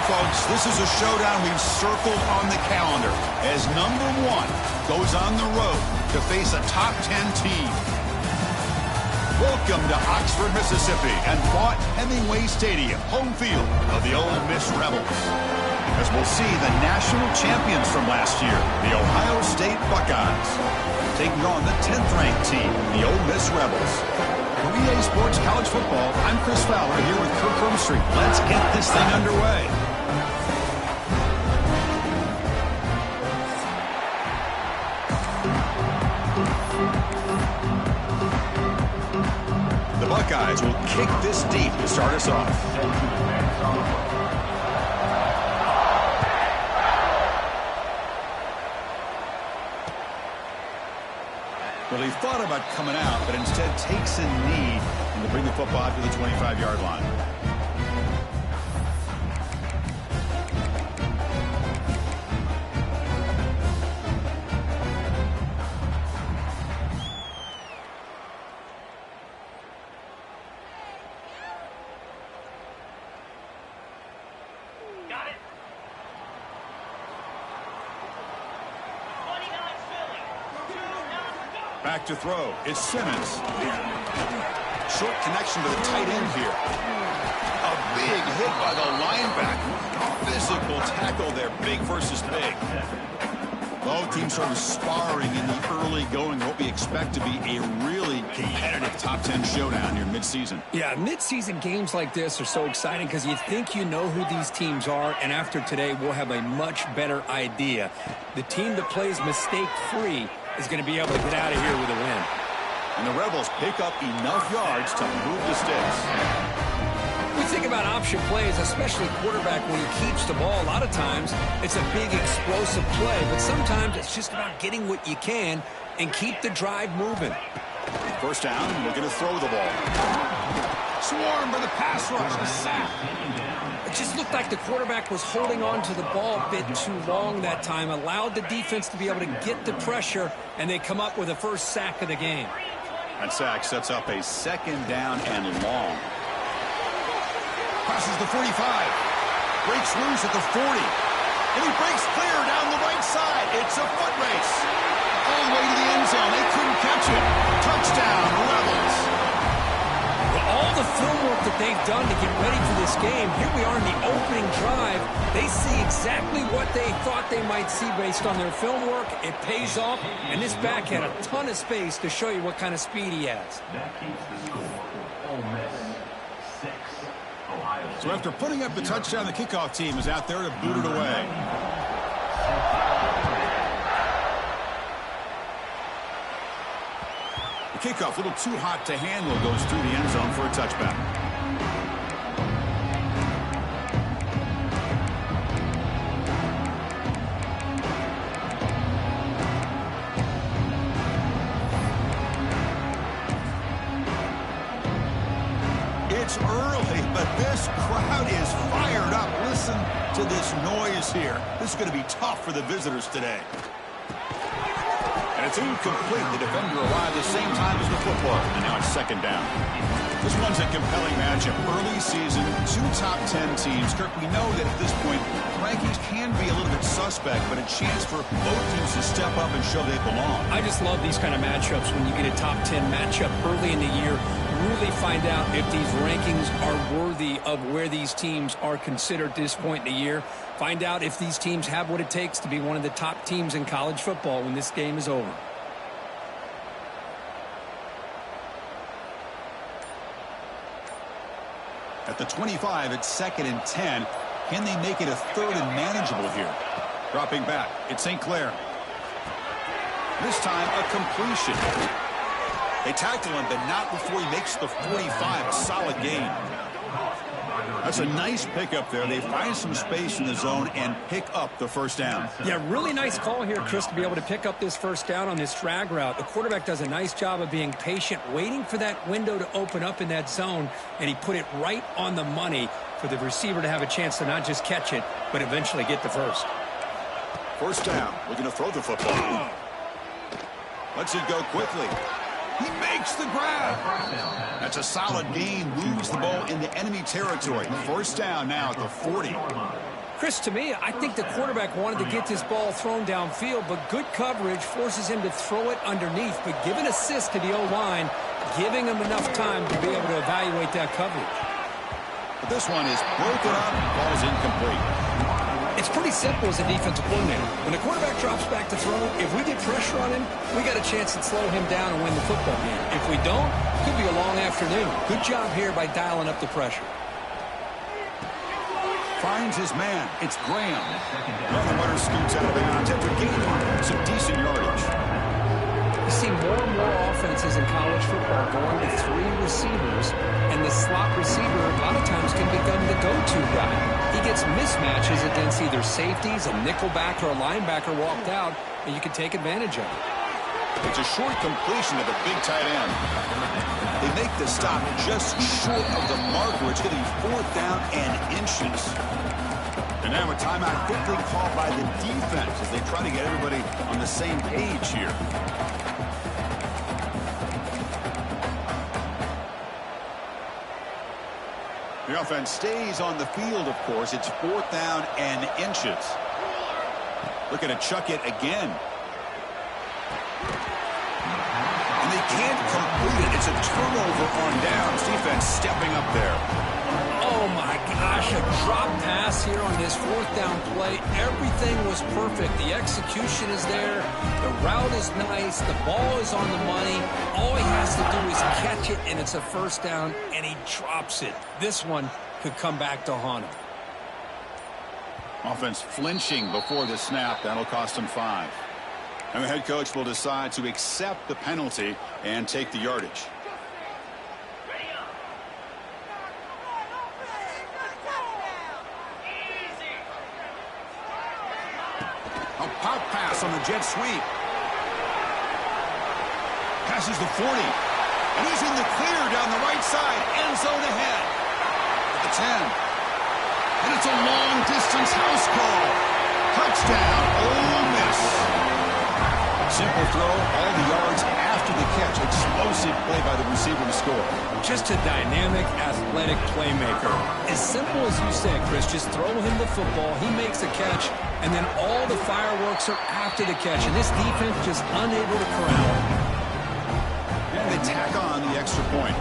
Folks, this is a showdown we've circled on the calendar as number 1 goes on the road to face a top 10 team. Welcome to Oxford, Mississippi and Vaught-Hemingway Stadium, home field of the Ole Miss Rebels. As we'll see the national champions from last year, the Ohio State Buckeyes, taking on the 10th-ranked team, the Ole Miss Rebels. For EA Sports College Football, I'm Chris Fowler here with Kirk Rumstreet. Let's get this thing underway. The Buckeyes will kick this deep to start us off. Well, he thought about coming out, but instead takes a knee to bring the football out to the 25-yard line. Back to throw. It's Simmons. Short connection to the tight end here. A big hit by the linebacker. Physical tackle there. Big versus big. Both teams sort of sparring in the early going. What we expect to be a really competitive top 10 showdown here mid-season. Yeah, mid-season games like this are so exciting because you think you know who these teams are, and after today we'll have a much better idea. The team that plays mistake-free is going to be able to get out of here with a win. And the Rebels pick up enough yards to move the sticks. We think about option plays, especially quarterback when he keeps the ball. A lot of times it's a big explosive play, but sometimes it's just about getting what you can and keep the drive moving. First down, looking to throw the ball. Swarmed by the pass rush, a sack. It just looked like the quarterback was holding on to the ball a bit too long that time, allowed the defense to be able to get the pressure, and they come up with the first sack of the game. That sack sets up a second down and long. Passes the 45. Breaks loose at the 40. And he breaks clear down the right side. It's a foot race. All the way to the end zone. They couldn't catch it. Touchdown, Rebels. All the film work that they've done to get ready for this game, here we are in the opening drive. They see exactly what they thought they might see based on their film work. It pays off, and this back had a ton of space to show you what kind of speed he has. So after putting up the touchdown, the kickoff team is out there to boot it away. The kickoff, a little too hot to handle, goes through the end zone for a touchback. It's early, but this crowd is fired up. Listen to this noise here. This is going to be tough for the visitors today. And it's incomplete. The defender arrived the same time as the football. And now it's second down. This one's a compelling matchup. Early season, 2 top 10 teams. Kirk, we know that at this point, rankings can be a little bit suspect, but a chance for both teams to step up and show they belong. I just love these kind of matchups when you get a top 10 matchup early in the year. Really find out if these rankings are worthy of where these teams are considered at this point in the year. Find out if these teams have what it takes to be one of the top teams in college football when this game is over. At the 25, it's 2nd and 10. Can they make it a 3rd and manageable here? Dropping back, it's St. Clair. This time, a completion. They tackle him, but not before he makes the 45, a solid gain. That's a nice pickup there. They find some space in the zone and pick up the first down. Yeah, really nice call here, Chris, to be able to pick up this first down on this drag route. The quarterback does a nice job of being patient, waiting for that window to open up in that zone, and he put it right on the money for the receiver to have a chance to not just catch it, but eventually get the first. First down, looking to throw the football. Lets it go quickly. He makes the grab. That's a solid gain. Moves the ball into enemy territory. First down now at the 40. Chris, to me, I think the quarterback wanted to get this ball thrown downfield, but good coverage forces him to throw it underneath. But give an assist to the O-line, giving him enough time to be able to evaluate that coverage. But this one is broken up and falls incomplete. It's pretty simple as a defensive coordinator. When the quarterback drops back to throw, if we get pressure on him, we got a chance to slow him down and win the football game. If we don't, it could be a long afternoon. Good job here by dialing up the pressure. Finds his man. It's Graham. Well, the runner scoots out of bounds after gaining some decent yardage. You see more and more offenses in college football going to 3 receivers, and the slot receiver a lot of times can become the go-to guy. He gets mismatches against either safeties, a nickelback, or a linebacker walked out, and you can take advantage of it. It's a short completion to the big tight end. They make the stop just short of the marker. It's going to be 4th down and inches. And now a timeout quickly called by the defense as they try to get everybody on the same page here. The offense stays on the field, of course. It's 4th down and inches. Looking to chuck it again. And they can't complete it. It's a turnover on downs. Defense stepping up there. Oh, my gosh, a drop pass here on this 4th down play. Everything was perfect. The execution is there. The route is nice. The ball is on the money. All he has to do is catch it, and it's a first down, and he drops it. This one could come back to haunt him. Offense flinching before the snap. That'll cost him 5. And the head coach will decide to accept the penalty and take the yardage. A pop pass on the jet sweep. Passes the 40. And he's in the clear down the right side. End zone ahead. At the 10. And it's a long-distance house call. Touchdown, Ole Miss. Simple throw, all the yards after the catch. Explosive play by the receiver to score. Just a dynamic, athletic playmaker. As simple as you said, Chris, just throw him the football, he makes the catch, and then all the fireworks are after the catch. And this defense just unable to corral him. And they tack on the extra point.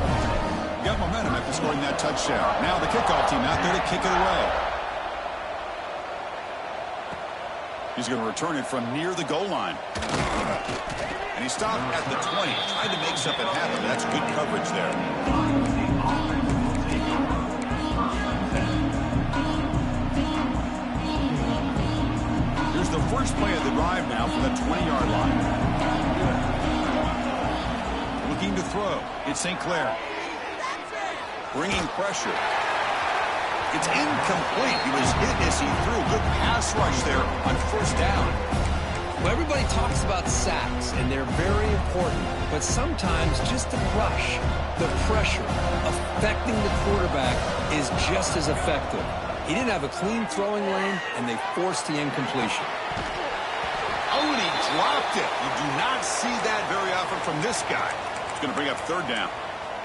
Got momentum after scoring that touchdown. Now the kickoff team out there to kick it away. He's going to return it from near the goal line. And he stopped at the 20. Trying to make something happen. That's good coverage there. Here's the first play of the drive now from the 20-yard line. Looking to throw. It's St. Clair. Bringing pressure. It's incomplete. He was hit as he threw. Good pass rush there on first down. Well, everybody talks about sacks, and they're very important. But sometimes just the rush, the pressure, affecting the quarterback is just as effective. He didn't have a clean throwing lane, and they forced the incompletion. Oh, and he dropped it. You do not see that very often from this guy. It's going to bring up 3rd down.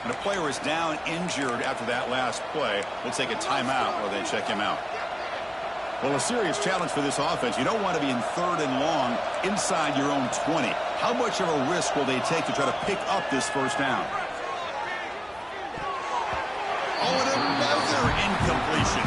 And a player is down injured after that last play. We'll take a timeout while they check him out. Well, a serious challenge for this offense. You don't want to be in 3rd and long inside your own 20. How much of a risk will they take to try to pick up this first down? Oh, and another incompletion.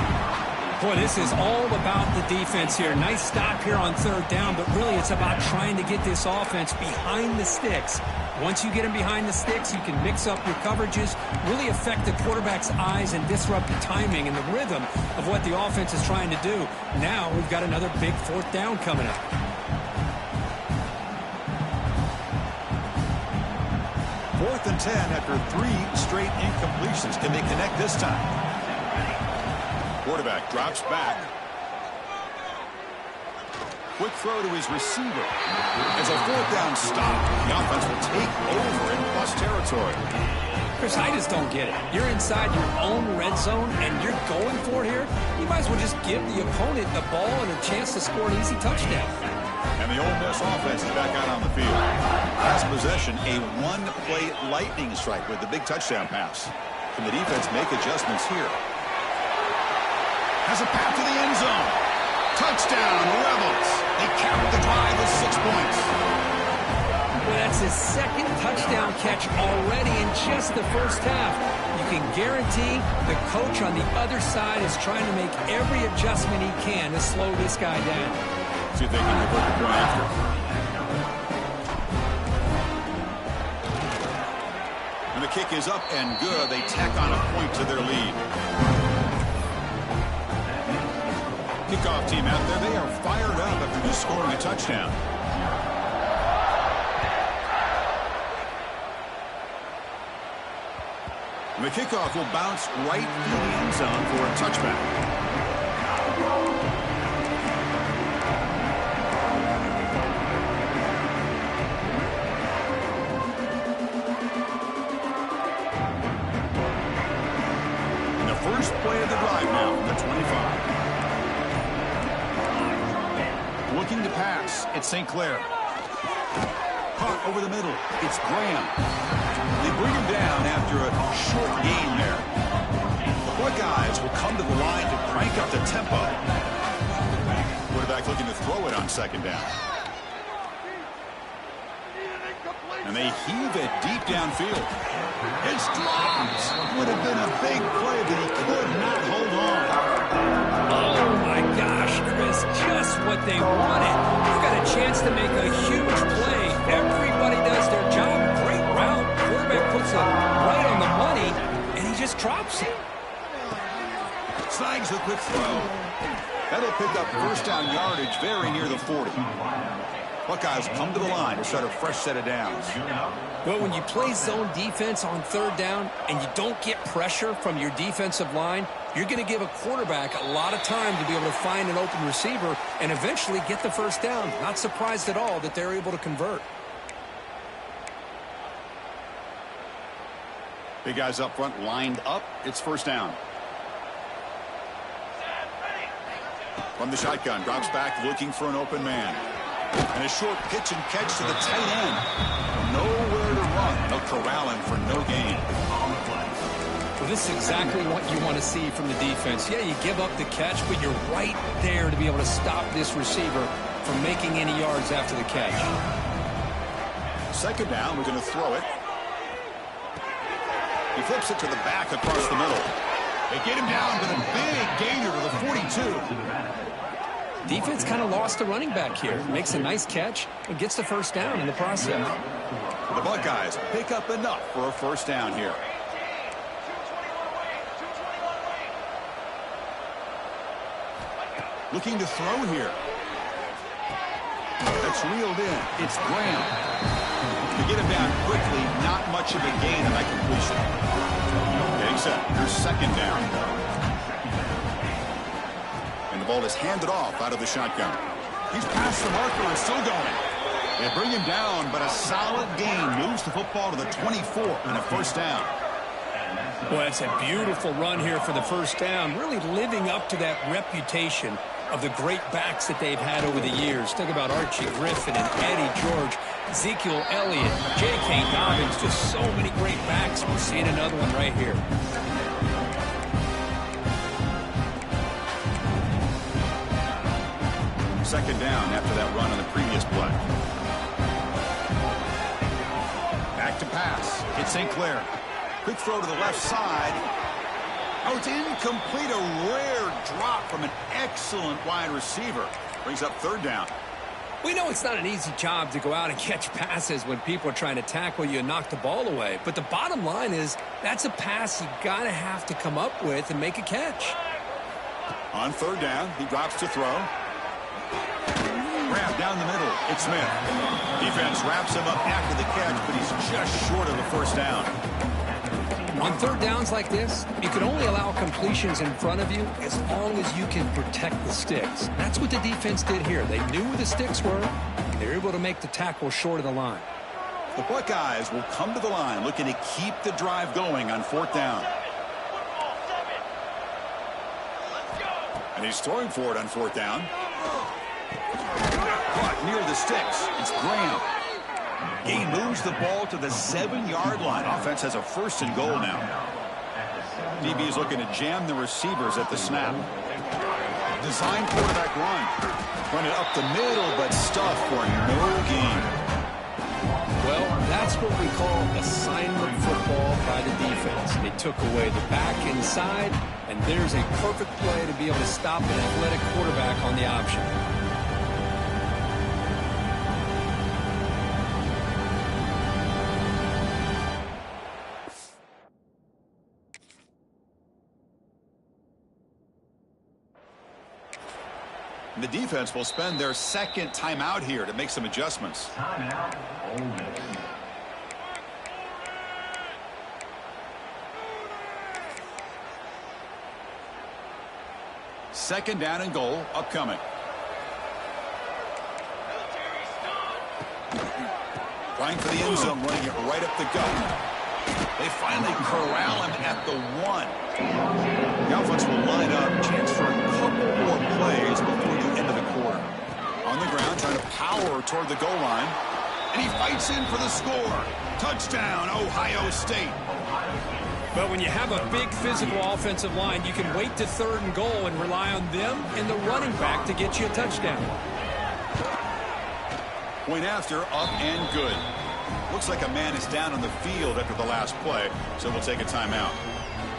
Boy, this is all about the defense here. Nice stop here on 3rd down, but really it's about trying to get this offense behind the sticks. Once you get them behind the sticks, you can mix up your coverages, really affect the quarterback's eyes and disrupt the timing and the rhythm of what the offense is trying to do. Now we've got another big 4th down coming up. Fourth and 10 after 3 straight incompletions. Can they connect this time? Quarterback drops back. Quick throw to his receiver. It's a fourth down stop. The offense will take over in plus territory. Chris, I just don't get it. You're inside your own red zone, and you're going for it here. You might as well just give the opponent the ball and a chance to score an easy touchdown. And the Ole Miss offense is back out on the field. Last possession, a one-play lightning strike with the big touchdown pass. Can the defense make adjustments here? Has a path to the end zone. Touchdown, Rebels. They carried the drive with 6 points. Well, that's his second touchdown catch already in just the first half. You can guarantee the coach on the other side is trying to make every adjustment he can to slow this guy down. See if they can convert the point after. And the kick is up and good. They tack on a point to their lead. Kickoff team out there, they are fired up after just scoring a touchdown. And the kickoff will bounce right through the end zone for a touchback. First play of the drive now from the 25. Looking to pass. It's St. Clair. Caught over the middle. It's Graham. They bring him down after a short gain there. The Buckeyes will come to the line to crank up the tempo. Quarterback looking to throw it on second down. And they heave it deep downfield. It's dropped. Would have been a big play, but he could not hold on. Oh, my gosh, Chris. Just what they wanted. You got a chance to make a huge play. Everybody does their job. Great route. Quarterback puts it right on the money, and he just drops it. Snags the quick throw. That'll pick up first down yardage very near the 40. Buckeyes come to the line to start a fresh set of downs. Well, when you play zone defense on third down and you don't get pressure from your defensive line, you're going to give a quarterback a lot of time to be able to find an open receiver and eventually get the first down. Not surprised at all that they're able to convert. Big guys up front lined up. It's first down. From the shotgun, drops back looking for an open man. And a short pitch and catch to the tight end. Nowhere to run. They'll corral him for no gain. Well, this is exactly what you want to see from the defense. Yeah, you give up the catch, but you're right there to be able to stop this receiver from making any yards after the catch. Second down, we're going to throw it. He flips it to the back across the middle. They get him down with a big gainer to the 42. Defense kind of lost the running back here. Makes a nice catch and gets the first down in the process. The Buckeyes pick up enough for a first down here. Looking to throw here. That's reeled in. It's Graham. To get him down quickly, not much of a gain on that completion. Getting set. Here's second down. The ball is handed off out of the shotgun. He's past the marker and still going. They bring him down, but a solid gain moves the football to the 24 and a first down. Boy, that's a beautiful run here for the first down, really living up to that reputation of the great backs that they've had over the years. Think about Archie Griffin and Eddie George, Ezekiel Elliott, J.K. Dobbins, just so many great backs. We're seeing another one right here. Second down after that run on the previous play. Back to pass. It's St. Clair. Quick throw to the left side. Oh, it's incomplete. A rare drop from an excellent wide receiver. Brings up third down. We know it's not an easy job to go out and catch passes when people are trying to tackle you and knock the ball away. But the bottom line is that's a pass you got to have to come up with and make a catch. On third down, he drops to throw. Grab down the middle. It's Smith. Defense wraps him up after the catch, but he's just short of the first down. On third downs like this, you can only allow completions in front of you as long as you can protect the sticks. That's what the defense did here. They knew where the sticks were. They were able to make the tackle short of the line. The Buckeyes will come to the line looking to keep the drive going on fourth down. And he's throwing for it on fourth down. Caught near the sticks. It's Graham. He moves the ball to the 7-yard line. Offense has a first and goal now. DB is looking to jam the receivers at the snap. Design quarterback run. Run it up the middle, but stuffed for no gain. Well, that's what we call assignment football by the defense. They took away the back inside, and there's a perfect play to be able to stop an athletic quarterback on the option. The defense will spend their second timeout here to make some adjustments. Second down and goal upcoming. Trying for the end zone, running it right up the gut. They finally corral him at the 1. The offense will line up. Chance for a couple more plays before the end of the quarter. On the ground, trying to power toward the goal line. And he fights in for the score. Touchdown, Ohio State. But when you have a big physical offensive line, you can wait to third and goal and rely on them and the running back to get you a touchdown. Point after, up and good. Looks like a man is down on the field after the last play, so we'll take a timeout.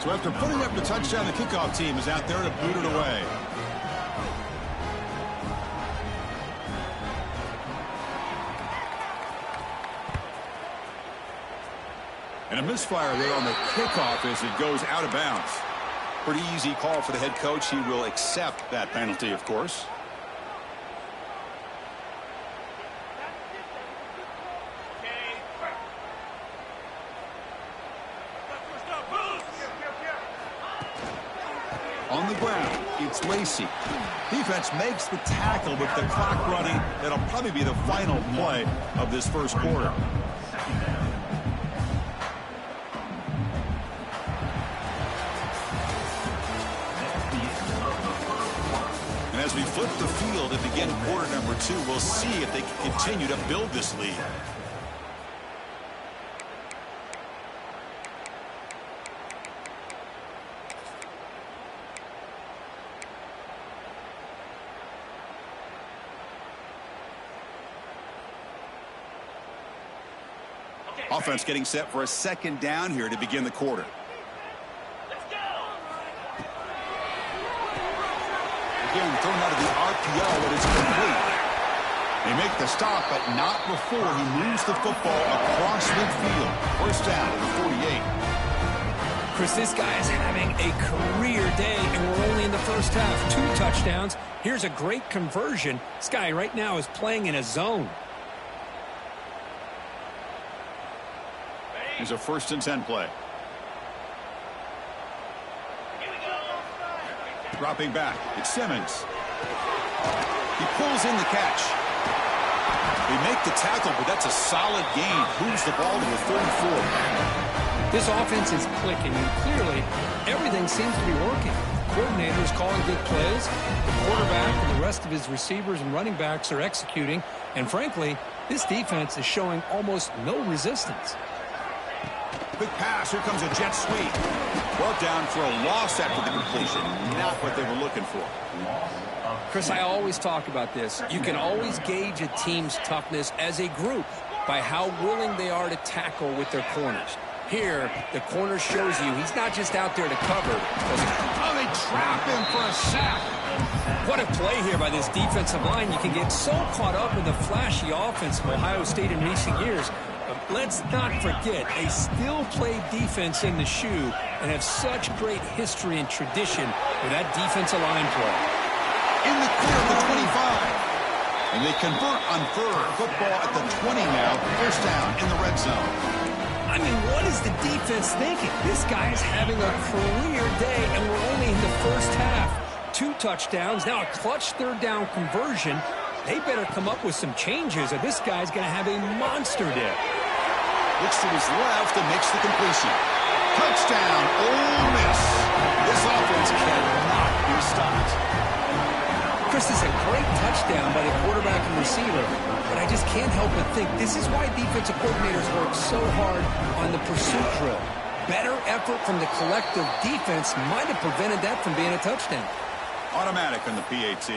So after putting up the touchdown, the kickoff team is out there to boot it away. And a misfire there on the kickoff as it goes out of bounds. Pretty easy call for the head coach. He will accept that penalty, of course. On the ground, it's Lacey. Defense makes the tackle with the clock running. That'll probably be the final play of this first quarter. And as we flip the field and begin quarter number 2, we'll see if they can continue to build this lead. Offense getting set for a second down here to begin the quarter. Again, thrown out of the RPO, but it's complete. They make the stop, but not before he moves the football across midfield. First down at the 48. Chris, this guy is having a career day, and we're only in the first half. 2 touchdowns. Here's a great conversion. This guy right now is playing in a zone. Here's a first and 10 play. Dropping back, it's Simmons. He pulls in the catch. They make the tackle, but that's a solid gain. Moves the ball to the 34. This offense is clicking, and clearly everything seems to be working. The coordinator is calling good plays. The quarterback and the rest of his receivers and running backs are executing. And frankly, this defense is showing almost no resistance. Quick pass. Here comes a jet sweep. Brought down for a loss after the completion. Not what they were looking for. Chris, I always talk about this. You can always gauge a team's toughness as a group by how willing they are to tackle with their corners. Here, the corner shows you he's not just out there to cover. Oh, they trap him for a sack. What a play here by this defensive line. You can get so caught up in the flashy offense of Ohio State in recent years. But let's not forget, they still play defense in the shoe and have such great history and tradition with that defensive line play. In the clear of the 25. And they convert on third. Football at the 20 now. First down in the red zone. I mean, what is the defense thinking? This guy is having a career day, and we're only in the first half. 2 touchdowns, now a clutch third down conversion. They better come up with some changes, or this guy's going to have a monster day. Looks to his left and makes the completion. Touchdown, Ole Miss. This offense cannot be stopped. Chris, this is a great touchdown by the quarterback and receiver, but I just can't help but think this is why defensive coordinators work so hard on the pursuit drill. Better effort from the collective defense might have prevented that from being a touchdown. Automatic on the PAT.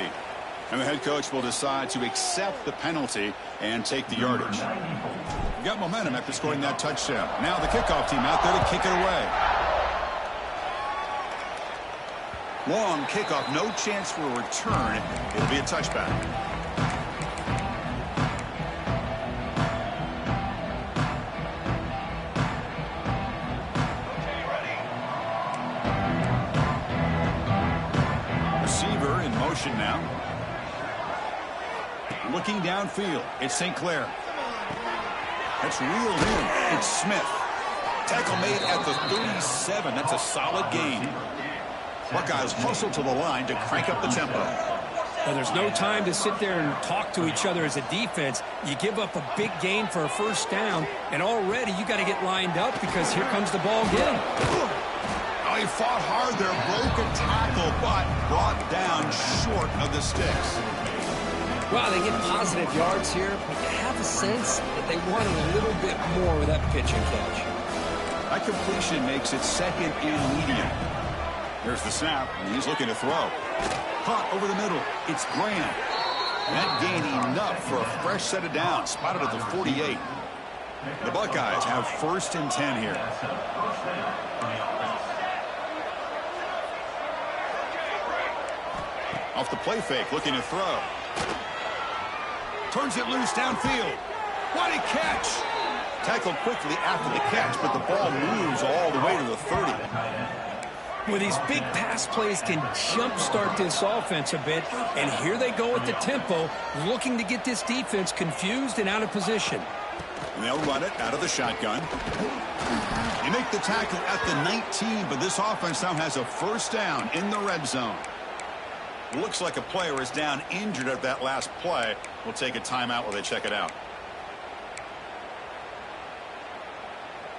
And the head coach will decide to accept the penalty and take the yardage. You got momentum after scoring that touchdown. Now the kickoff team out there to kick it away. Long kickoff, no chance for a return. It'll be a touchback. Receiver in motion now. Looking downfield, it's St. Clair. That's reeled in. It's Smith. Tackle made at the 37. That's a solid gain. Buckeyes hustle to the line to crank up the tempo. Well, there's no time to sit there and talk to each other as a defense. You give up a big gain for a first down, and already you got to get lined up because here comes the ball again. Oh, he fought hard there, broke a tackle, but brought down short of the sticks. Well, they get positive yards here, but you have a sense that they wanted a little bit more with that pitch and catch. That completion makes it second and medium. There's the snap, and he's looking to throw. Caught over the middle. It's Graham. That gain enough for a fresh set of downs. Spotted at the 48. The Buckeyes have 1st and 10 here. Off the play fake, looking to throw. Turns it loose downfield. What a catch! Tackled quickly after the catch, but the ball moves all the way to the 30. Well, these big pass plays can jumpstart this offense a bit, and here they go at the tempo, looking to get this defense confused and out of position. And they'll run it out of the shotgun. You make the tackle at the 19, but this offense now has a first down in the red zone. Looks like a player is down injured at that last play. We'll take a timeout while they check it out.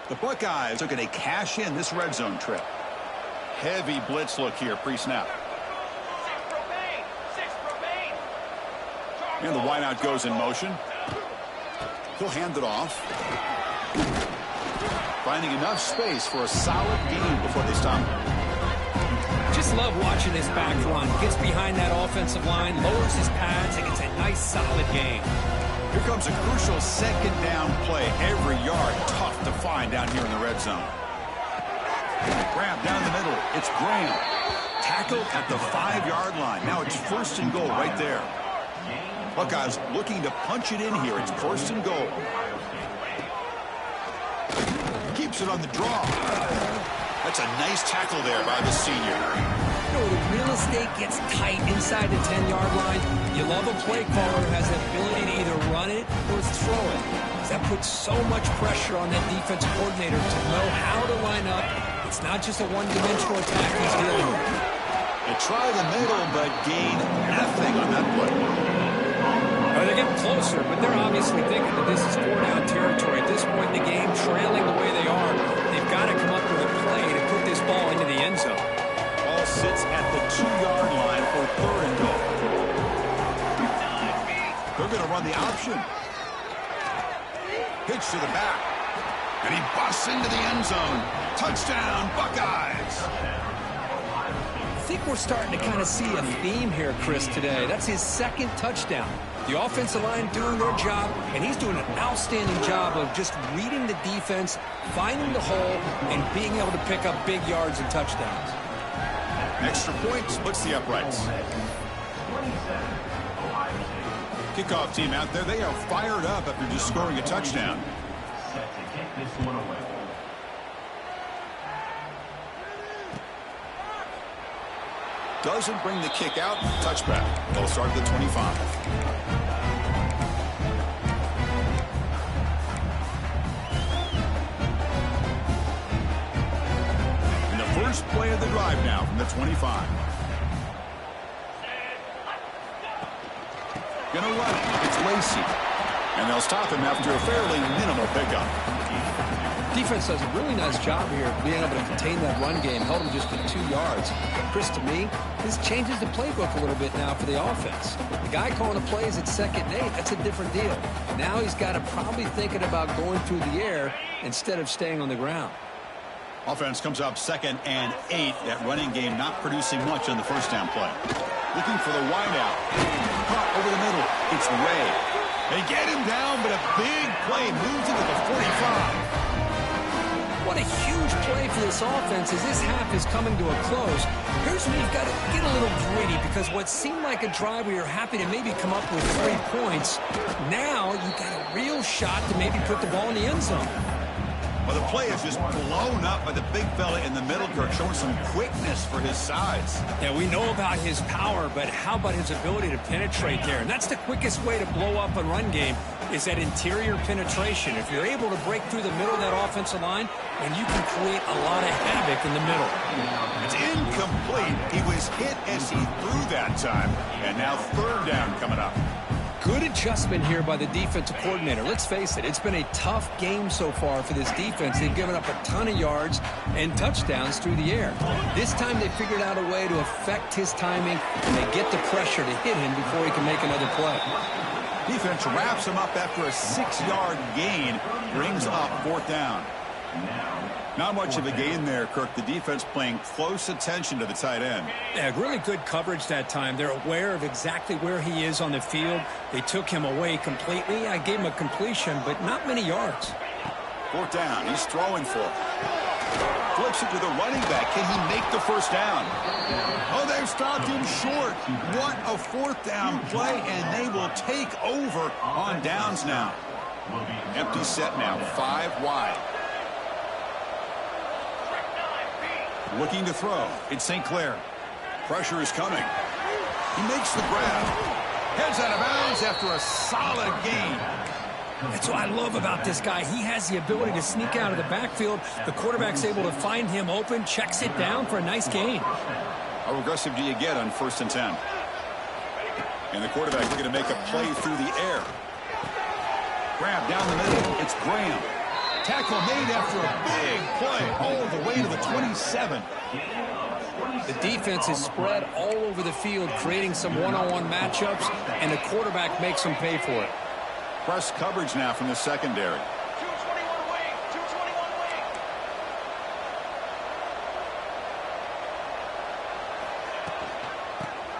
The Buckeyes are going to cash in this red zone trip. Heavy blitz look here pre-snap. And the wideout goes in motion. He'll hand it off. Finding enough space for a solid gain before they stop him. Just love watching this back run. Gets behind that offensive line, lowers his pads, and gets a nice solid gain. Here comes a crucial second down play. Every yard tough to find down here in the red zone. Grab down the middle. It's Graham. Tackle at the 5-yard line. Now it's 1st and goal right there. Buckeyes looking to punch it in here. It's 1st and goal. Keeps it on the draw. That's a nice tackle there by the senior. You know, the real estate gets tight inside the 10-yard line. You love a play caller who has the ability to either run it or throw it. That puts so much pressure on that defensive coordinator to know how to line up. It's not just a one-dimensional attack he's dealing with. They try the middle, but gain nothing on that play. Well, they're getting closer, but they're obviously thinking that this is 4-down territory. At this point in the game, trailing the way they are, they've got to come up with a play to put this ball into the end zone. Ball sits at the 2-yard line for 3rd and goal. They're going to run the option. Pitch to the back. And he busts into the end zone. Touchdown, Buckeyes. I think we're starting to kind of see a theme here, Chris, today. That's his 2nd touchdown. The offensive line doing their job, and he's doing an outstanding job of just reading the defense, finding the hole, and being able to pick up big yards and touchdowns. Extra point splits the uprights. Kickoff team out there, they are fired up after just scoring a touchdown. Doesn't bring the kick out. Touchback. They'll start at the 25. drive now from the 25. Gonna run it. It's Lacy. And they'll stop him after a fairly minimal pickup. Defense does a really nice job here of being able to contain that run game, held him just to 2 yards. Chris, to me, this changes the playbook a little bit now for the offense. The guy calling the plays at 2nd and 8, that's a different deal. Now he's got to probably thinking about going through the air instead of staying on the ground. Offense comes up 2nd and 8. That running game not producing much on the first down play. Looking for the wideout. Caught over the middle. It's Ray. They get him down, but a big play moves into the 45. What a huge play for this offense as this half is coming to a close. Here's where you've got to get a little greedy because what seemed like a drive where you're happy to maybe come up with 3 points, now you've got a real shot to maybe put the ball in the end zone. Well, the play is just blown up by the big fella in the middle, Kirk, showing some quickness for his size. Yeah, we know about his power, but how about his ability to penetrate there? And that's the quickest way to blow up a run game is that interior penetration. If you're able to break through the middle of that offensive line, then you can create a lot of havoc in the middle. It's incomplete. He was hit as he threw that time, and now 3rd down coming up. Good adjustment here by the defensive coordinator. Let's face it, it's been a tough game so far for this defense. They've given up a ton of yards and touchdowns through the air. This time they figured out a way to affect his timing, and they get the pressure to hit him before he can make another play. Defense wraps him up after a 6-yard gain, brings up 4th down. Not much of a gain there, Kirk. The defense paying close attention to the tight end. Yeah, really good coverage that time. They're aware of exactly where he is on the field. They took him away completely. I gave him a completion, but not many yards. 4th down. He's throwing for it. Flips it to the running back. Can he make the first down? Oh, they've stopped him short. What a 4th down play, and they will take over on downs now. Empty set now, 5 wide. Looking to throw. It's St. Clair. Pressure is coming. He makes the grab. Heads out of bounds after a solid gain. That's what I love about this guy. He has the ability to sneak out of the backfield. The quarterback's able to find him open, checks it down for a nice gain. How aggressive do you get on 1st and 10? And the quarterback looking to make a play through the air. Grab down the middle. It's Graham. Tackle made after a big play all the way to the 27. The defense is spread all over the field, creating some one-on-one matchups, and the quarterback makes them pay for it. Press coverage now from the secondary.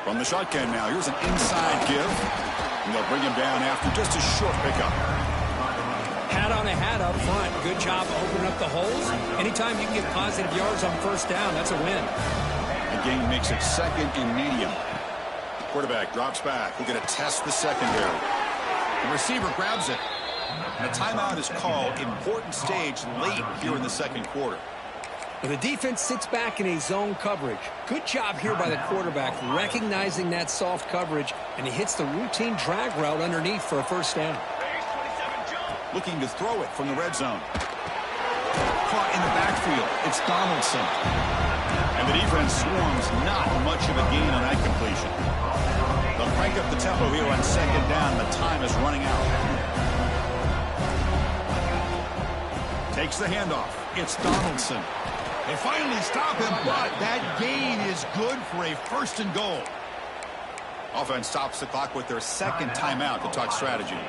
From the shotgun now, here's an inside give. And they'll bring him down after just a short pickup. Hat on a hat up front. Good job opening up the holes. Anytime you can get positive yards on 1st down, that's a win. The game makes it 2nd and medium. Quarterback drops back. We're going to test the secondary. The receiver grabs it. And a timeout is called. Important stage late here in the 2nd quarter. Well, the defense sits back in a zone coverage. Good job here by the quarterback, recognizing that soft coverage, and he hits the routine drag route underneath for a 1st down. Looking to throw it from the red zone. Caught in the backfield. It's Donaldson. And the defense swarms. Not much of a gain on that completion. They'll crank up the tempo here on 2nd down. The time is running out. Takes the handoff. It's Donaldson. They finally stop him, but that gain is good for a 1st and goal. Offense stops the clock with their 2nd timeout to talk strategy.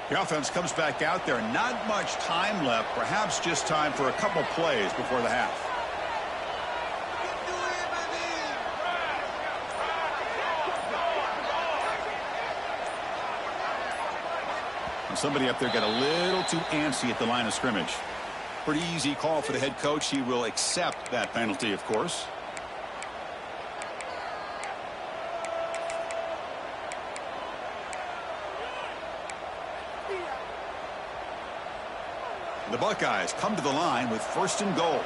The offense comes back out there. Not much time left. Perhaps just time for a couple plays before the half. And somebody up there got a little too antsy at the line of scrimmage. Pretty easy call for the head coach. He will accept that penalty, of course. The Buckeyes come to the line with 1st and goal.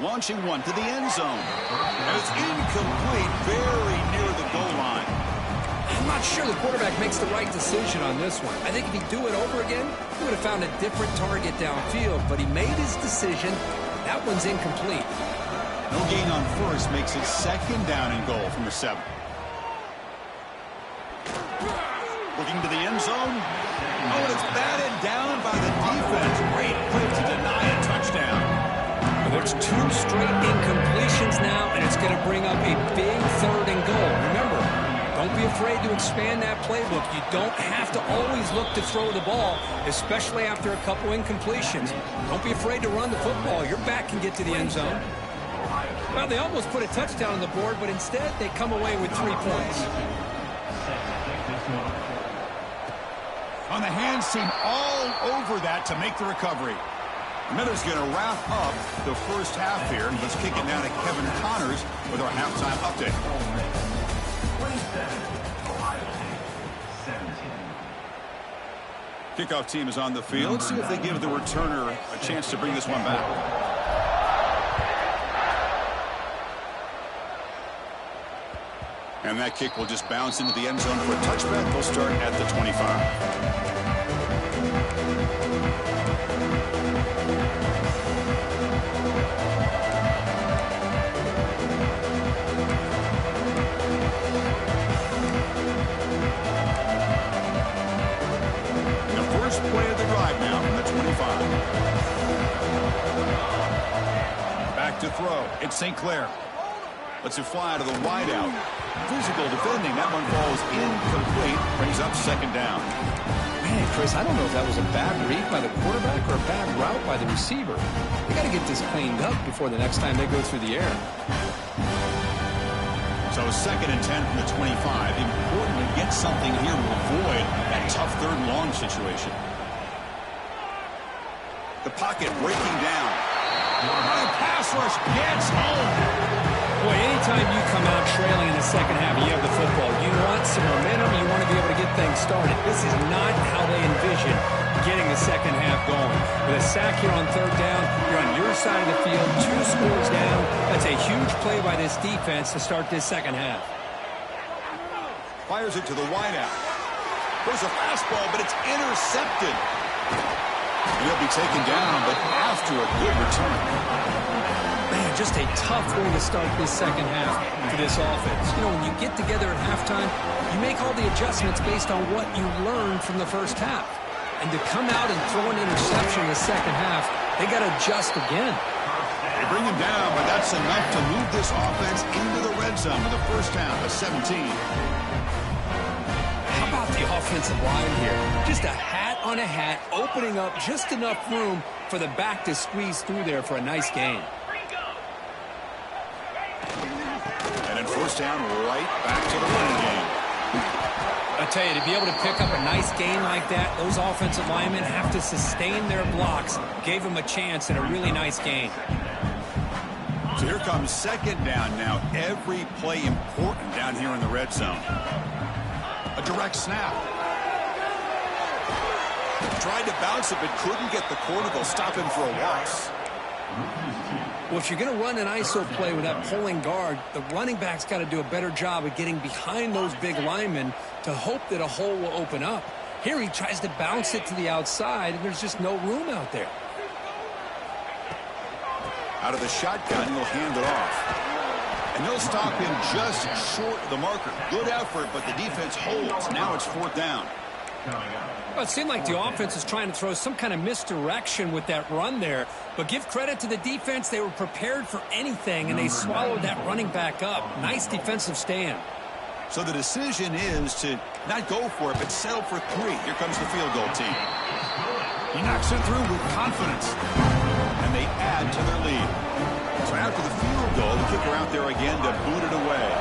Launching one to the end zone. And it's incomplete, very near the goal line. I'm not sure the quarterback makes the right decision on this one. I think if he'd do it over again, he would have found a different target downfield, but he made his decision. That one's incomplete. No gain on first makes it second down and goal from the 7. Looking to the end zone. Oh, and it's batted down by the defense. Great play to deny a touchdown. There's 2 straight incompletions now, and it's going to bring up a big 3rd and goal. Remember, don't be afraid to expand that playbook. You don't have to always look to throw the ball, especially after a couple incompletions. Don't be afraid to run the football. Your back can get to the end zone. Well, they almost put a touchdown on the board, but instead they come away with 3 points. On the hands team all over that to make the recovery. Miller's going to wrap up the first half here. Let's kick it now to Kevin Connors with our halftime update. Kickoff team is on the field. Let's see if they give the returner a chance to bring this one back. And that kick will just bounce into the end zone for a touchback. They'll start at the 25. Play of the drive now from the 25. Back to throw. It's St. Clair. Lets it fly to the wideout. Physical defending. That one falls incomplete. Brings up second down. Man, Chris, I don't know if that was a bad read by the quarterback or a bad route by the receiver. They got to get this cleaned up before the next time they go through the air. So 2nd and 10 from the 25. Important to get something here to avoid that tough 3rd and long situation. The pocket breaking down. The pass rush gets home. Boy, anytime you come out trailing in the second half, you have the football. You want some momentum. You want to be able to get things started. This is not how they envision getting the second half going. With a sack here on 3rd down, you're on your side of the field, 2 scores down. That's a huge play by this defense to start this second half. Fires it to the wideout. There's a fastball, but it's intercepted. And he'll be taken down, but after a good return. Man, just a tough way to start this second half for this offense. You know, when you get together at halftime, you make all the adjustments based on what you learned from the first half. And to come out and throw an interception in the second half, they got to adjust again. They bring him down, but that's enough to move this offense into the red zone with the first down, a 17. How about the offensive line here? Just a hat on a hat, opening up just enough room for the back to squeeze through there for a nice gain. And then first down, right back to the running game. I tell you, to be able to pick up a nice gain like that, those offensive linemen have to sustain their blocks. Gave them a chance and a really nice gain. So here comes second down now. Every play important down here in the red zone. A direct snap. Tried to bounce it, but couldn't get the corner. They'll stop him for a loss. Well, if you're going to run an ISO play with that pulling guard, the running back's got to do a better job of getting behind those big linemen to hope that a hole will open up. Here he tries to bounce it to the outside, and there's just no room out there. Out of the shotgun, he'll hand it off. And they'll stop him just short of the marker. Good effort, but the defense holds. Now it's 4th down. Well, it seemed like the offense was trying to throw some kind of misdirection with that run there. But give credit to the defense. They were prepared for anything, and they swallowed that running back up. Nice defensive stand. So the decision is to not go for it, but settle for 3. Here comes the field goal team. He knocks it through with confidence. And they add to their lead. So after the field goal, the kicker out there again to boot it away.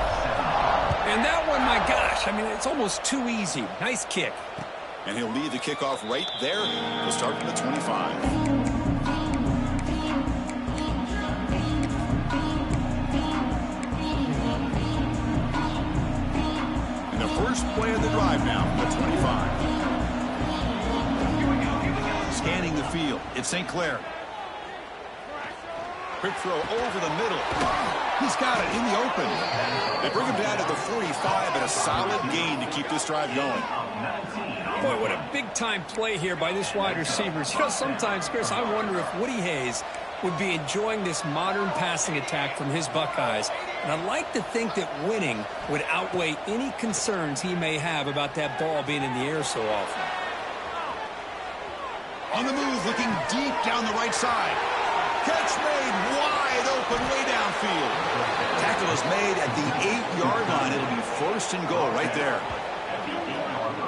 And that one, my gosh, I mean, it's almost too easy. Nice kick. And he'll lead the kickoff right there. He'll start from the 25. And the first play of the drive now from the 25. Scanning the field. It's St. Clair. Quick throw over the middle. He's got it in the open. They bring him down to the 45, and a solid gain to keep this drive going. Boy, what a big-time play here by this wide receiver. You know, sometimes, Chris, I wonder if Woody Hayes would be enjoying this modern passing attack from his Buckeyes. And I'd like to think that winning would outweigh any concerns he may have about that ball being in the air so often. On the move, looking deep down the right side. Catch made wide open way downfield. Tackle is made at the 8-yard line. It'll be first and goal right there.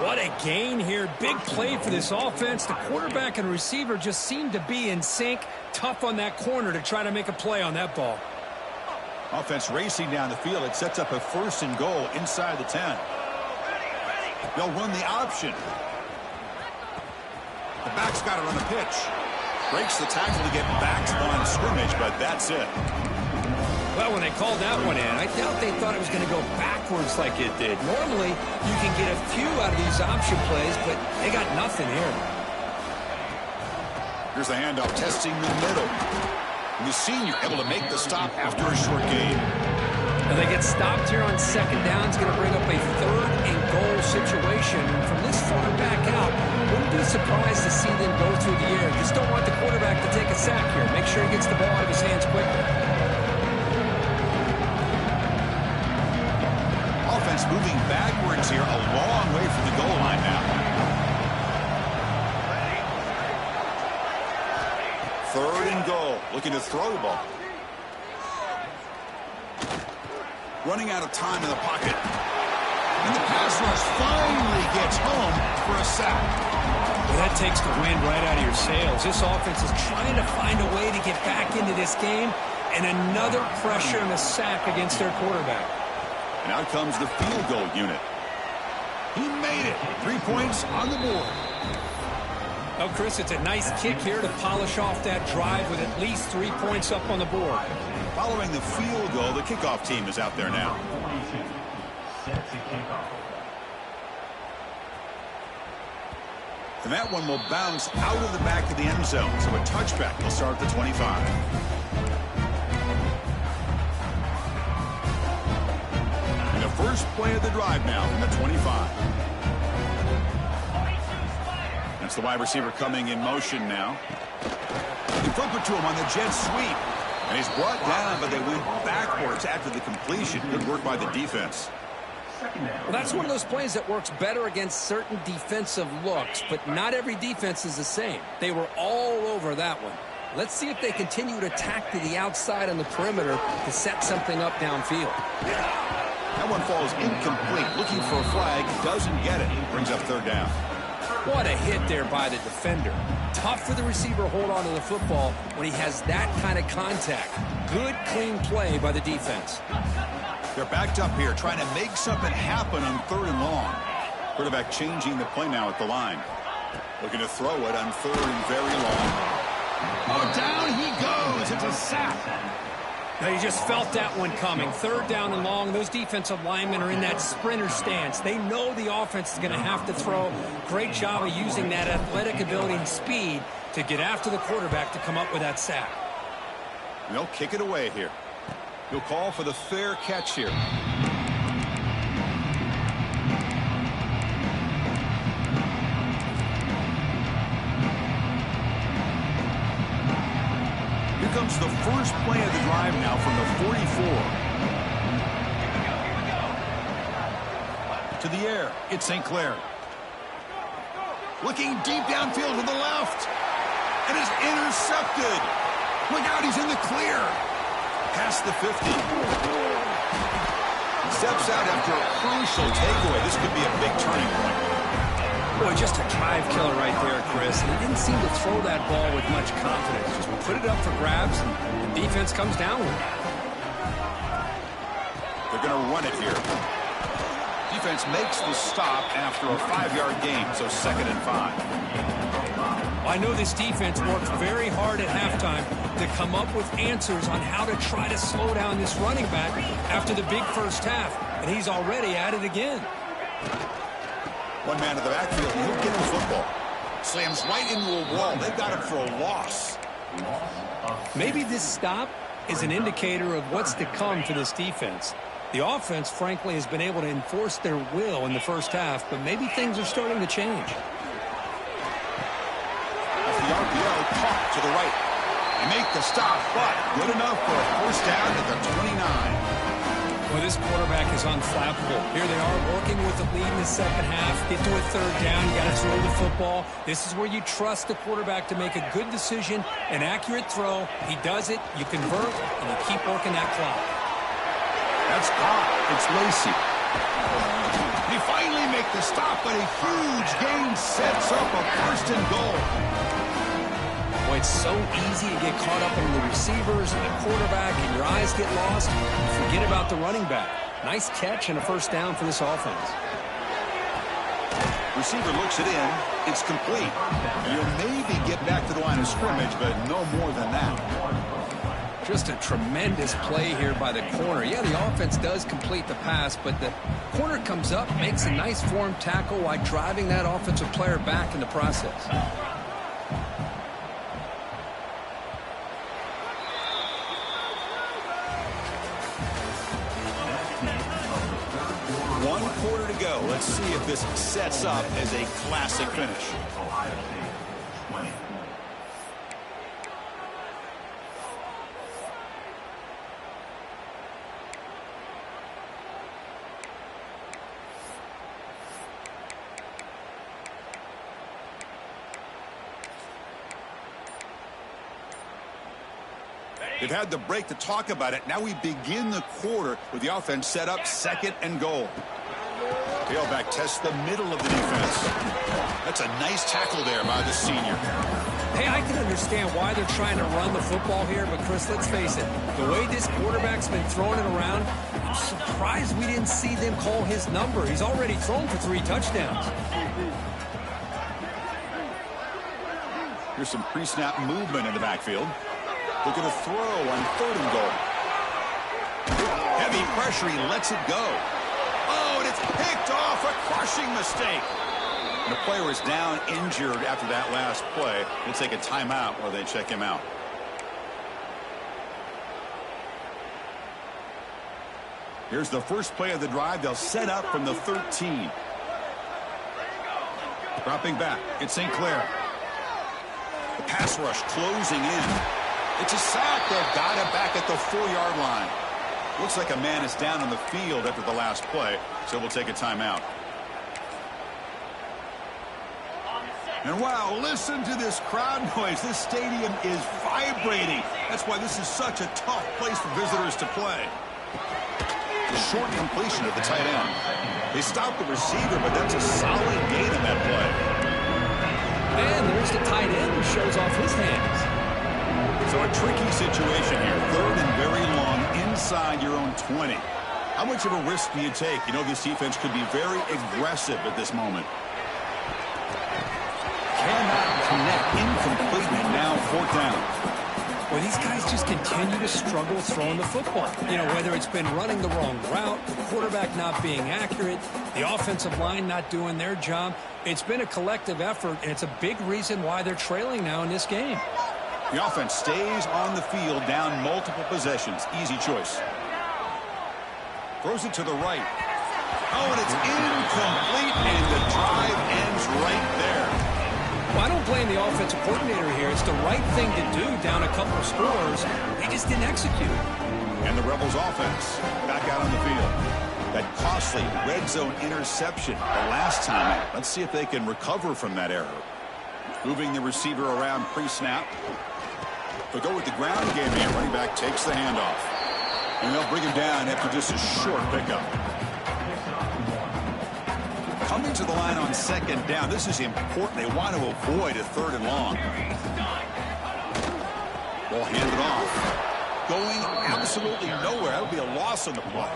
What a gain here. Big play for this offense. The quarterback and receiver just seem to be in sync. Tough on that corner to try to make a play on that ball. Offense racing down the field. It sets up a first and goal inside the 10. They'll run the option. The back's got it on the pitch. Breaks the tackle to get back to the line of scrimmage, but that's it. Well, when they called that one in, I doubt they thought it was going to go backwards like it did. Normally, you can get a few out of these option plays, but they got nothing here. Here's the handoff, testing the middle. And the senior able to make the stop after a short gain. Now they get stopped here on second down. It's going to bring up a third and goal situation. And from this far back out, wouldn't be surprised to see them go through the air. Just don't want the quarterback to take a sack here. Make sure he gets the ball out of his hands quickly. Offense moving backwards here, a long way from the goal line now. Third and goal, looking to throw the ball. Running out of time in the pocket. And the pass rush finally gets home for a sack. Well, that takes the wind right out of your sails. This offense is trying to find a way to get back into this game, and another pressure and a sack against their quarterback. And out comes the field goal unit. He made it. 3 points on the board. Oh, Chris, it's a nice kick here to polish off that drive with at least 3 points up on the board. Following the field goal, the kickoff team is out there now. And that one will bounce out of the back of the end zone. So a touchback will start at the 25. And the first play of the drive now from the 25. That's the wide receiver coming in motion now. They flip it to him on the jet sweep. And he's brought down, but they went backwards after the completion. Good work by the defense. Well, that's one of those plays that works better against certain defensive looks, but not every defense is the same. They were all over that one. Let's see if they continue to attack to the outside on the perimeter to set something up downfield. That one falls incomplete. Looking for a flag, doesn't get it. Brings up third down. What a hit there by the defender. Tough for the receiver to hold on to the football when he has that kind of contact. Good, clean play by the defense. They're backed up here, trying to make something happen on third and long. Quarterback changing the play now at the line. Looking to throw it on third and very long. Oh, down he goes. It's a sack. Now you just felt that one coming. Third down and long. Those defensive linemen are in that sprinter stance. They know the offense is going to have to throw. Great job of using that athletic ability and speed to get after the quarterback to come up with that sack. And they'll kick it away here. He'll call for the fair catch here. Here comes the first play of the drive now from the 44. To the air, it's St. Clair. Looking deep downfield to the left. And is intercepted. Look out, he's in the clear. Past the 50. Steps out after a crucial takeaway. This could be a big turning point. Boy, just a drive killer right there, Chris. And he didn't seem to throw that ball with much confidence. Just put it up for grabs, and the defense comes down with it. They're going to run it here. Defense makes the stop after a 5-yard gain, so 2nd and 5. I know this defense worked very hard at halftime to come up with answers on how to try to slow down this running back after the big first half, and he's already at it again. One man in the backfield, he'll get the football. Slams right into a wall. They've got him for a loss. Maybe this stop is an indicator of what's to come for this defense. The offense, frankly, has been able to enforce their will in the first half, but maybe things are starting to change. Off the RPO, caught to the right. They make the stop, but good enough for a first down at the 29. Well, this quarterback is unflappable. Here they are working with the lead in the second half. Get to a third down. You got to throw the football. This is where you trust the quarterback to make a good decision, an accurate throw. He does it, you convert, and you keep working that clock. That's caught. It's Lacy. They finally make the stop, but a huge gain sets up a first and goal. Boy, it's so easy to get caught up in the receivers and the quarterback, and your eyes get lost. You forget about the running back. Nice catch and a first down for this offense. Receiver looks it in. It's complete. You'll maybe get back to the line of scrimmage, but no more than that. Just a tremendous play here by the corner. Yeah, the offense does complete the pass, but the corner comes up, makes a nice form tackle while driving that offensive player back in the process. One quarter to go. Let's see if this sets up as a classic finish. They've had the break to talk about it. Now we begin the quarter with the offense set up second and goal. Tailback tests the middle of the defense. That's a nice tackle there by the senior. Hey, I can understand why they're trying to run the football here, but Chris, let's face it, the way this quarterback's been throwing it around, I'm surprised we didn't see them call his number. He's already thrown for 3 touchdowns. Here's some pre-snap movement in the backfield. Look at a throw on third and goal. Heavy pressure, he lets it go. Oh, and it's picked off, a crushing mistake. And the player is down injured after that last play. We'll take a timeout while they check him out. Here's the first play of the drive. They'll set up from the 13. Dropping back, it's St. Clair. The pass rush closing in. It's a sack. They've got it back at the 4-yard line. Looks like a man is down on the field after the last play, so we'll take a timeout. And wow, listen to this crowd noise. This stadium is vibrating. That's why this is such a tough place for visitors to play. The short completion of the tight end. They stopped the receiver, but that's a solid gain on that play. And there's the tight end who shows off his hands. So a tricky situation here. Third and very long inside your own 20. How much of a risk do you take? You know, this defense could be very aggressive at this moment. Cannot connect, incomplete, and now 4th down. Well, these guys just continue to struggle throwing the football. You know, whether it's been running the wrong route, the quarterback not being accurate, the offensive line not doing their job. It's been a collective effort, and it's a big reason why they're trailing now in this game. The offense stays on the field, down multiple possessions. Easy choice. Throws it to the right. Oh, and it's incomplete, and the drive ends right there. Well, I don't blame the offensive coordinator here. It's the right thing to do down a couple of scores. They just didn't execute. And the Rebels offense back out on the field. That costly red zone interception the last time out. Let's see if they can recover from that error. Moving the receiver around pre-snap. They'll go with the ground game here. Running back takes the handoff. And they'll bring him down after just a short pickup. Coming to the line on 2nd down. This is important. They want to avoid a 3rd and long. Ball handed off. Going absolutely nowhere. That would be a loss on the play.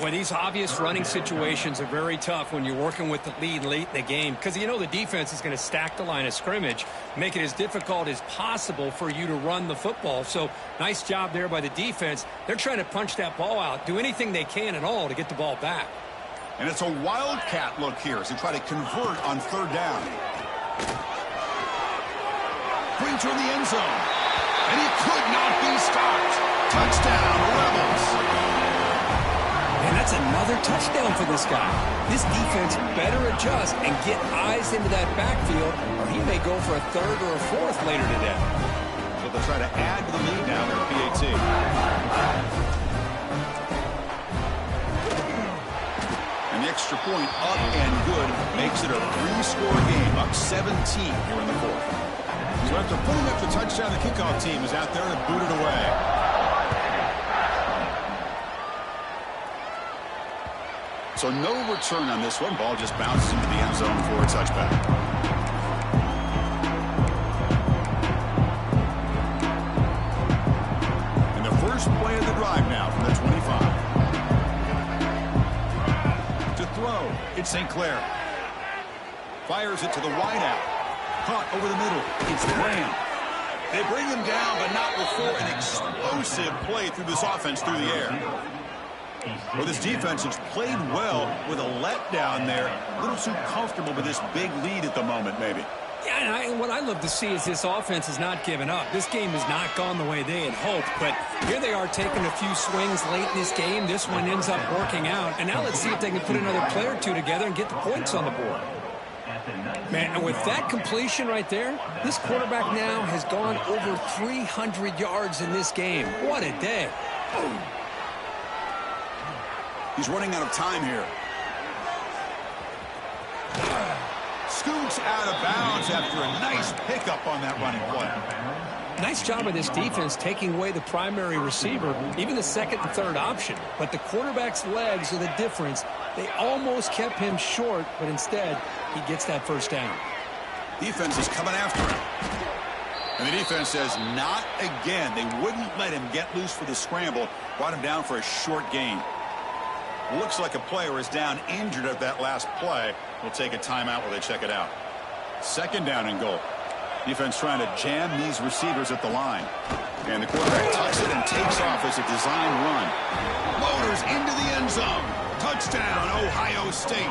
Well, these obvious running situations are very tough when you're working with the lead late in the game because you know the defense is going to stack the line of scrimmage, make it as difficult as possible for you to run the football. So nice job there by the defense. They're trying to punch that ball out, do anything they can at all to get the ball back. And it's a wildcat look here as they try to convert on 3rd down. brings her in the end zone. And he could not be stopped. Touchdown, Rebels. And that's another touchdown for this guy. This defense better adjust and get eyes into that backfield, or he may go for a third or a fourth later today. So they'll try to add to the lead now in PAT. And the extra point up and good makes it a 3-score game, up 17 here in the fourth. So after putting up the touchdown, the kickoff team is out there to boot it away. So no return on this one. Ball just bounces into the end zone for a touchback. And the first play of the drive now from the 25. To throw, it's St. Clair. Fires it to the wideout. Caught over the middle. It's Graham. They bring him down, but not before an explosive play through this offense through the air. Well, this defense has played well with a letdown there. A little too comfortable with this big lead at the moment, maybe. Yeah, and what I love to see is this offense has not given up. This game has not gone the way they had hoped, but here they are taking a few swings late in this game. This one ends up working out, and now let's see if they can put another play or two together and get the points on the board. Man, and with that completion right there, this quarterback now has gone over 300 yards in this game. What a day. He's running out of time here. Scoots out of bounds after a nice pickup on that running play. Nice job of this defense taking away the primary receiver, even the second and third option. But the quarterback's legs are the difference. They almost kept him short, but instead, he gets that first down. Defense is coming after him. And the defense says, not again. They wouldn't let him get loose for the scramble. Brought him down for a short gain. Looks like a player is down injured at that last play. We'll take a timeout while they check it out. Second down and goal. Defense trying to jam these receivers at the line. And the quarterback tucks it and takes off as a design run. Motors into the end zone. Touchdown, Ohio State.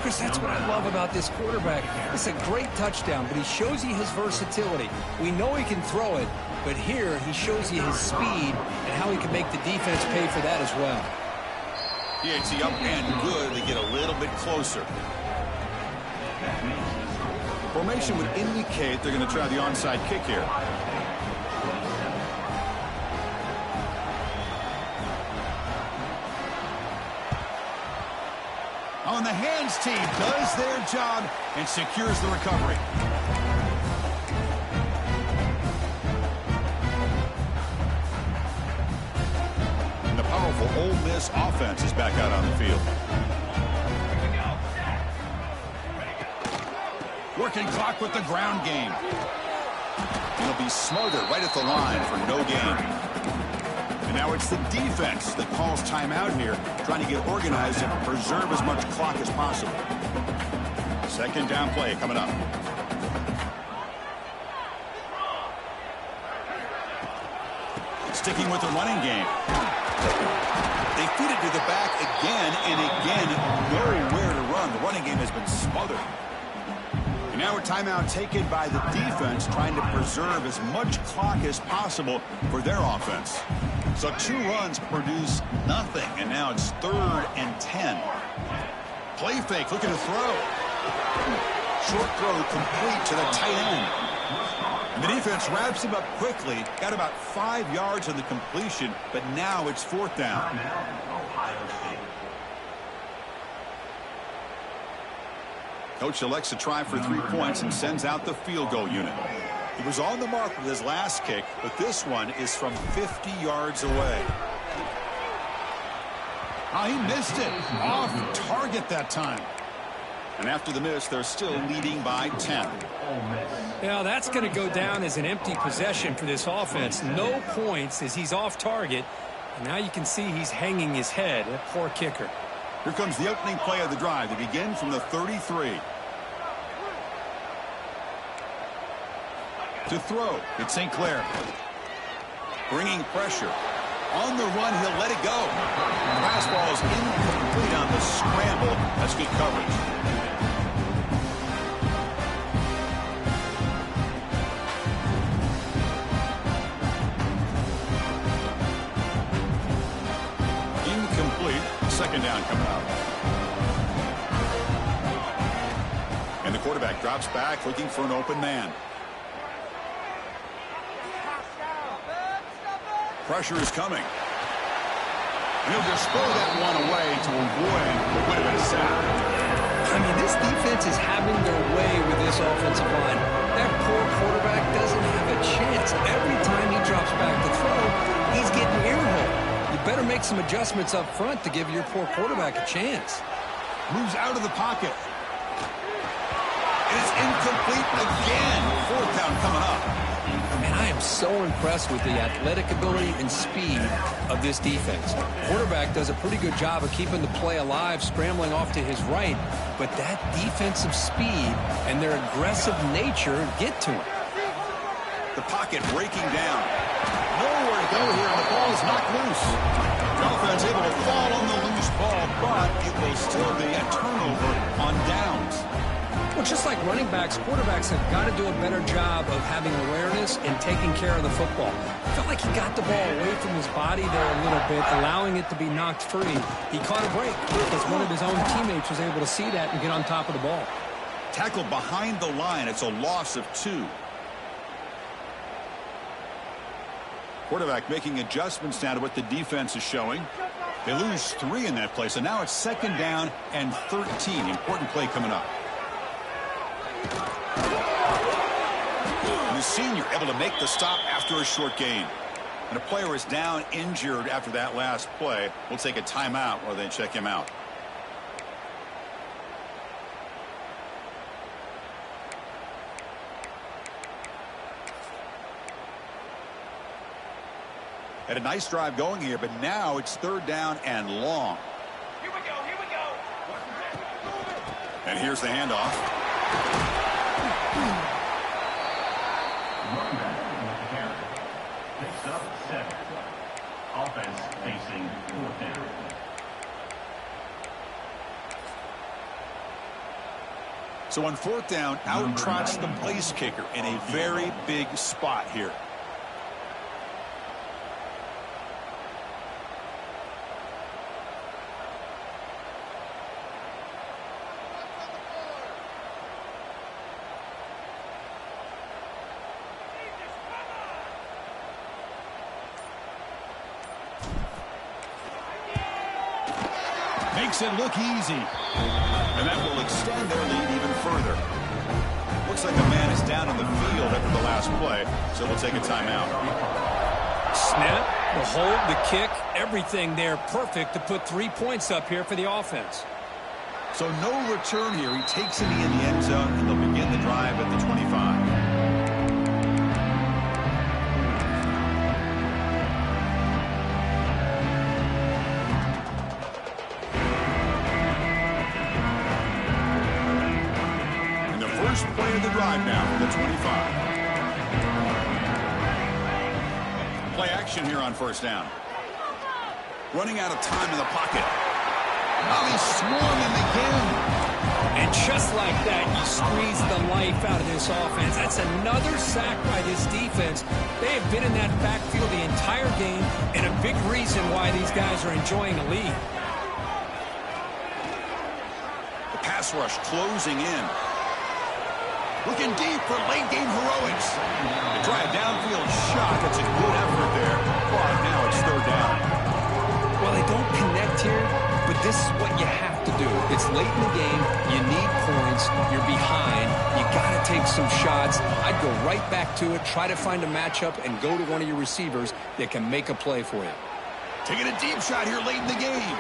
Chris, that's what I love about this quarterback. It's a great touchdown, but he shows you his versatility. We know he can throw it, but here he shows you his speed and how he can make the defense pay for that as well. PAT up and good. They get a little bit closer. Formation would indicate they're going to try the onside kick here. On the hands team does their job and secures the recovery. And the powerful Ole Miss offense is back out on the field. Working clock with the ground game. He'll be smothered right at the line for no gain. And now it's the defense that calls timeout here, trying to get organized and preserve as much clock as possible. Second down play coming up. Sticking with the running game. They feed it to the back again and again. Nowhere to run. The running game has been smothered. And now a timeout taken by the defense, trying to preserve as much clock as possible for their offense. So 2 runs produce nothing, and now it's 3rd and 10. Play fake, looking to throw. Short throw complete to the tight end. And the defense wraps him up quickly. Got about 5 yards on the completion, but now it's 4th down. Coach elects to try for 3 points and sends out the field goal unit. He was on the mark with his last kick, but this one is from 50 yards away. Oh, he missed it. Off target that time. And after the miss, they're still leading by 10. Now, that's going to go down as an empty possession for this offense. No points as he's off target. And now you can see he's hanging his head. A poor kicker. Here comes the opening play of the drive. They begin from the 33. To throw, it's St. Clair. Bringing pressure. On the run, he'll let it go. The pass ball is incomplete on the scramble. That's good coverage. Second down coming up. And the quarterback drops back looking for an open man. Pressure is coming. And he'll just throw that one away to avoid what would have been a sack. I mean, this defense is having their way with this offensive line. That poor quarterback doesn't have a chance. Every time he drops back to throw, he's getting earholed. You better make some adjustments up front to give your poor quarterback a chance. Moves out of the pocket. And it's incomplete again. Fourth down coming up. Man, I am so impressed with the athletic ability and speed of this defense. Quarterback does a pretty good job of keeping the play alive, scrambling off to his right, but that defensive speed and their aggressive nature get to him. The pocket breaking down. Nowhere to go here, and the ball is knocked loose. The offense able to fall on the loose ball, but it will still be a turnover on downs. Well, just like running backs, quarterbacks have got to do a better job of having awareness and taking care of the football. I felt like he got the ball away from his body there a little bit, allowing it to be knocked free. He caught a break because one of his own teammates was able to see that and get on top of the ball. Tackled behind the line. It's a loss of 2. Quarterback making adjustments now to what the defense is showing. They lose 3 in that play, so now it's second down and 13. Important play coming up. And the senior able to make the stop after a short gain. And a player is down injured after that last play. We'll take a timeout while they check him out. Had a nice drive going here, but now it's third down and long. Here we go, here we go. And here's the handoff. Running back with the carry. Picks up 7. Offense facing fourth down. So on fourth down, out trots the place kicker in a very big spot here. Makes it look easy. And that will extend their lead even further. Looks like a man is down in the field after the last play, so we'll take a timeout. Snap, the hold, the kick, everything there perfect to put 3 points up here for the offense. So no return here. He takes it in the end zone, and they'll begin the drive at the 25. First play of the drive now for the 25. Play action here on first down. Running out of time in the pocket. Now he's swarming again. And just like that, you squeeze the life out of this offense. That's another sack by this defense. They have been in that backfield the entire game, and a big reason why these guys are enjoying the lead. The pass rush closing in. Looking deep for late-game heroics. They try a downfield shot. That's a good effort there. But now it's third down. Well, they don't connect here, but this is what you have to do. It's late in the game. You need points. You're behind. You got to take some shots. I'd go right back to it, try to find a matchup, and go to one of your receivers that can make a play for you. Taking a deep shot here late in the game.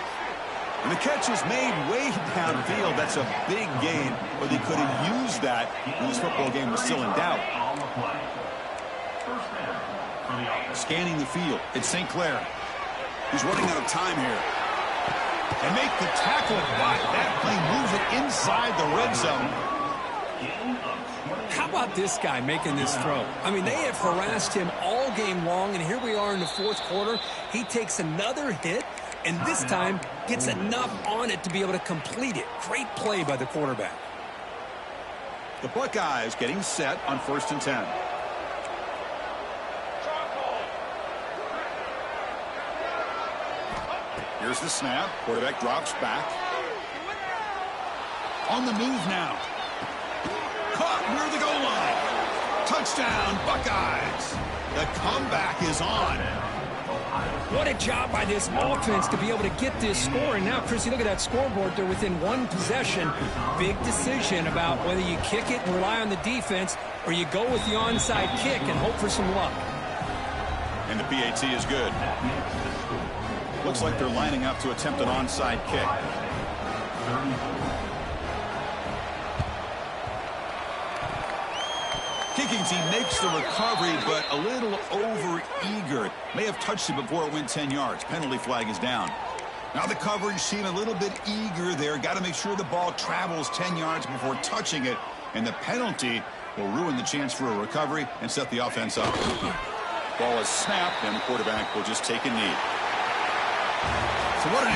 And the catch is made way downfield. That's a big gain, but they could have used that when this football game was still in doubt. Scanning the field. It's St. Clair. He's running out of time here. And make the tackle, but that play moves it inside the red zone. How about this guy making this throw? I mean, they have harassed him all game long, and here we are in the fourth quarter. He takes another hit, and this time gets enough on it to be able to complete it. Great play by the quarterback. The Buckeyes getting set on 1st and 10. Here's the snap. Quarterback drops back. On the move now. Caught near the goal line. Touchdown, Buckeyes. The comeback is on. What a job by this offense to be able to get this score. And now, Chrissy, look at that scoreboard. They're within one possession. Big decision about whether you kick it and rely on the defense or you go with the onside kick and hope for some luck. And the PAT is good. Looks like they're lining up to attempt an onside kick. Kicking team makes the recovery, but a little over-eager. May have touched it before it went 10 yards. Penalty flag is down. Now the coverage team a little bit eager there. Got to make sure the ball travels 10 yards before touching it. And the penalty will ruin the chance for a recovery and set the offense up. Ball is snapped, and the quarterback will just take a knee. So what an